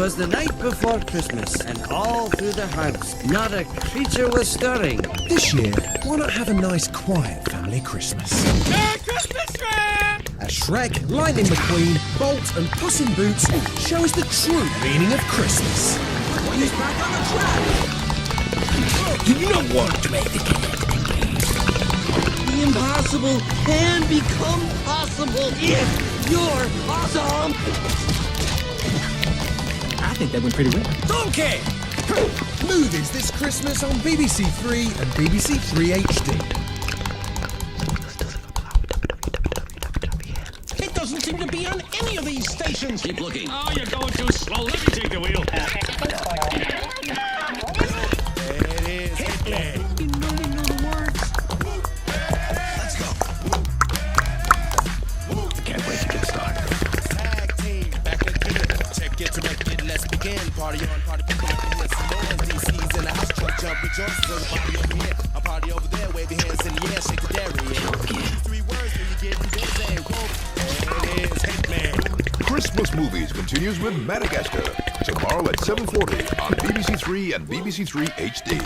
'Twas the night before Christmas, and all through the house, not a creature was stirring. This year, why not have a nice, quiet family Christmas? Christmas tree! As Shrek, Lightning McQueen, Bolt, and Puss in Boots show us the true meaning of Christmas. He's back on the track! Do you not want to make the cake? The impossible can become possible if you're awesome! I think that went pretty well. Donkey! Movies this Christmas on BBC Three and BBC Three HD. It doesn't seem to be on any of these stations. Keep looking. Oh, you're going too slow. Let me take the wheel. You know the words. Let's go. Can't wait to get started. Tag team, back again. Check it to make it, let's begin. Party on, party people, make it hit some noise. DC's in the house, jump, rejoice. There's a party over here, a party over there. Wave your hands in the air, shake the dairy. 3 words when you get busy. Whoa, there it is, Hitman. Christmas Movies continues with Madagascar tomorrow at 7:40 on BBC Three and BBC Three HD.